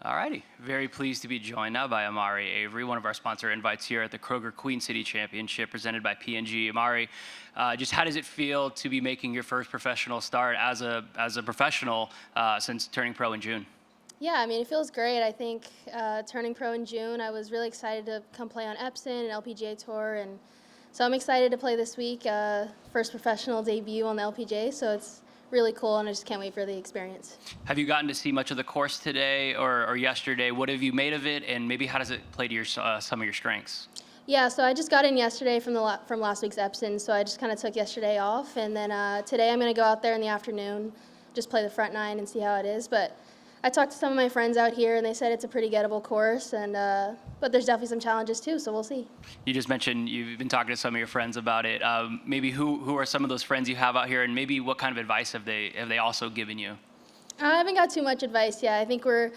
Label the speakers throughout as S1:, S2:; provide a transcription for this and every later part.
S1: All righty. Very pleased to be joined now by Amari Avery, one of our sponsor invites here at the Kroger Queen City Championship presented by P&G. Amari, just how does it feel to be making your first professional start as a professional since turning pro in June?
S2: Yeah, I mean, it feels great. I think turning pro in June, I was really excited to come play on Epson and LPGA Tour, and so I'm excited to play this week. First professional debut on the LPGA, so it's really cool, and I just can't wait for the experience.
S1: Have you gotten to see much of the course today or yesterday? What have you made of it, and maybe how does it play to your some of your strengths?
S2: Yeah, so I just got in yesterday from last week's Epson, so I just kind of took yesterday off, and then today I'm going to go out there in the afternoon, just play the front nine and see how it is. But I talked to some of my friends out here, and they said it's a pretty gettable course, and but there's definitely some challenges too, so we'll see.
S1: You just mentioned you've been talking to some of your friends about it. Maybe who are some of those friends you have out here, and maybe what kind of advice have they also given you?
S2: I haven't got too much advice yet. I think we're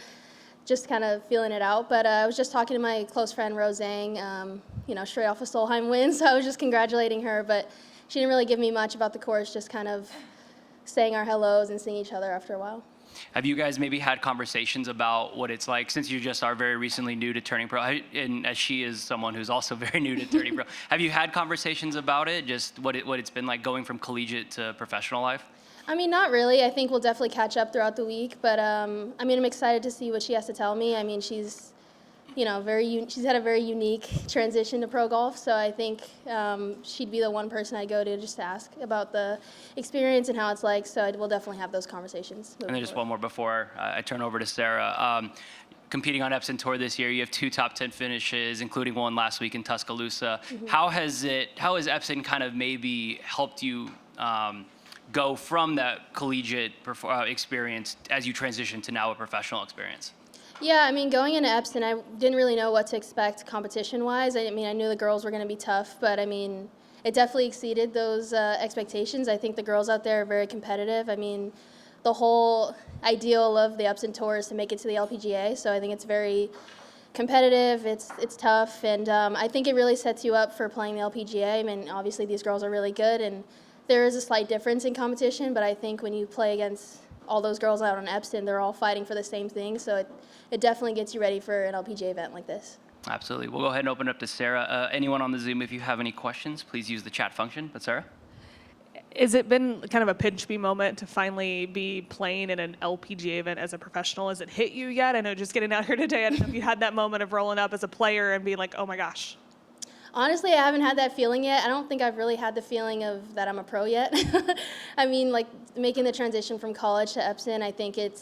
S2: just kind of feeling it out. But I was just talking to my close friend Rosang, straight off a Solheim win, so I was just congratulating her. But she didn't really give me much about the course, just kind of saying our hellos and seeing each other after a while.
S1: Have you guys maybe had conversations about what it's like, since you just are very recently new to turning pro, and as she is someone who's also very new to turning pro, have you had conversations about it, just what it's been like going from collegiate to professional life?
S2: I mean, not really. I think we'll definitely catch up throughout the week, but I'm excited to see what she has to tell me. I mean, she's she's had a very unique transition to pro golf, so I think she'd be the one person I go to just to ask about the experience and how it's like, so we'll definitely have those conversations.
S1: And then just one more before I turn over to Sarah. Competing on Epson Tour this year, you have 2 top 10 finishes, including one last week in Tuscaloosa. Mm-hmm. How has Epson kind of maybe helped you go from that collegiate experience as you transition to now a professional experience?
S2: Yeah, I mean, going into Epson, I didn't really know what to expect competition-wise. I knew the girls were going to be tough, but I mean, it definitely exceeded those expectations. I think the girls out there are very competitive. I mean, the whole ideal of the Epson Tour is to make it to the LPGA, so I think it's very competitive, it's tough, and I think it really sets you up for playing the LPGA. I mean, obviously these girls are really good, and there is a slight difference in competition, but I think when you play against all those girls out on Epson, they're all fighting for the same thing, so it definitely gets you ready for an LPGA event like this.
S1: Absolutely. We'll go ahead and open it up to Sarah. Anyone on the Zoom, if you have any questions, please use the chat function. But Sarah?
S3: Has it been kind of a pinch me moment to finally be playing in an LPGA event as a professional? Has it hit you yet? I know just getting out here today, I don't know if you had that moment of rolling up as a player and being like, oh my gosh.
S2: Honestly, I haven't had that feeling yet. I don't think I've really had the feeling of that I'm a pro yet. I mean, like making the transition from college to Epson, I think it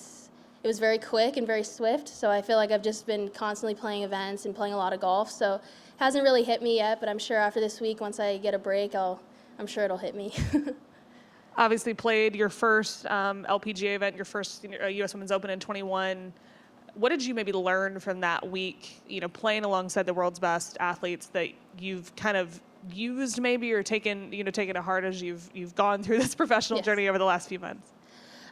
S2: was very quick and very swift. So I feel like I've just been constantly playing events and playing a lot of golf. So it hasn't really hit me yet, but I'm sure after this week, once I get a break, I'm sure it'll hit me.
S3: Obviously played your first LPGA event, your first U.S. Women's Open in 21. What did you maybe learn from that week, playing alongside the world's best athletes that you've kind of used maybe or taken to heart as you've gone through this professional journey over the last few months?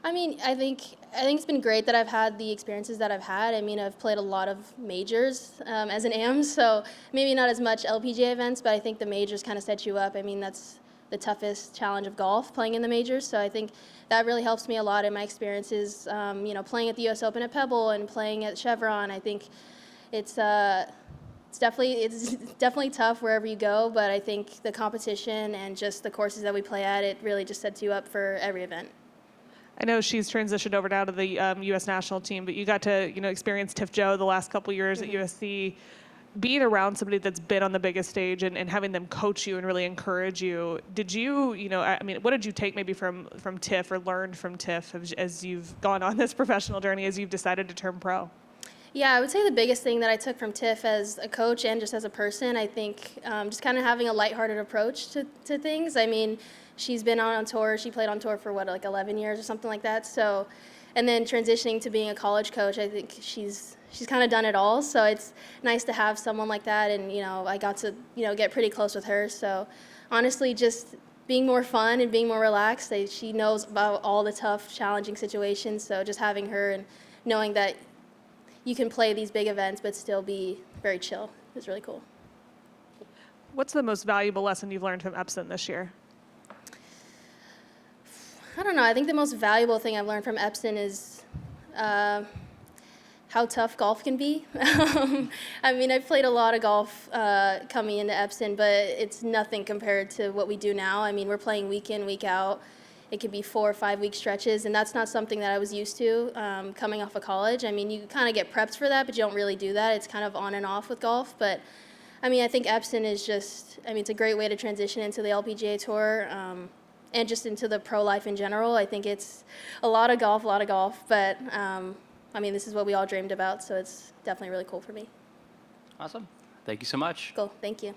S2: I mean, I think it's been great that I've had the experiences that I've had. I mean, I've played a lot of majors as an AM, so maybe not as much LPGA events, but I think the majors kind of set you up. I mean, that's the toughest challenge of golf, playing in the majors, so I think that really helps me a lot in my experiences, playing at the U.S. Open at Pebble and playing at Chevron. I think it's definitely tough wherever you go, but I think the competition and just the courses that we play at, it really just sets you up for every event.
S3: I know she's transitioned over now to the U.S. national team, but you got to experience Tiff Joe the last couple years at USC. Being around somebody that's been on the biggest stage and having them coach you and really encourage you, did you, what did you take maybe from Tiff or learned from Tiff as you've gone on this professional journey, as you've decided to turn pro?
S2: Yeah, I would say the biggest thing that I took from Tiff as a coach and just as a person, I think just kind of having a lighthearted approach to things. I mean, she's been on tour. She played on tour for, 11 years or something like that. So, and then transitioning to being a college coach, I think she's kind of done it all. So it's nice to have someone like that. And, I got to, get pretty close with her. So honestly, just being more fun and being more relaxed. She knows about all the tough, challenging situations. So just having her and knowing that you can play these big events but still be very chill is really cool.
S3: What's the most valuable lesson you've learned from Epson this year?
S2: I don't know. I think the most valuable thing I've learned from Epson is how tough golf can be. I mean, I've played a lot of golf coming into Epson, but it's nothing compared to what we do now. I mean, we're playing week in, week out. It could be 4 or 5 week stretches, and that's not something that I was used to coming off of college. I mean, you kind of get prepped for that, but you don't really do that. It's kind of on and off with golf. But I mean, I think Epson is just, I mean, it's a great way to transition into the LPGA Tour and just into the pro life in general. I think it's a lot of golf, but I mean, this is what we all dreamed about, so it's definitely really cool for me.
S1: Awesome. Thank you so much.
S2: Cool, thank you.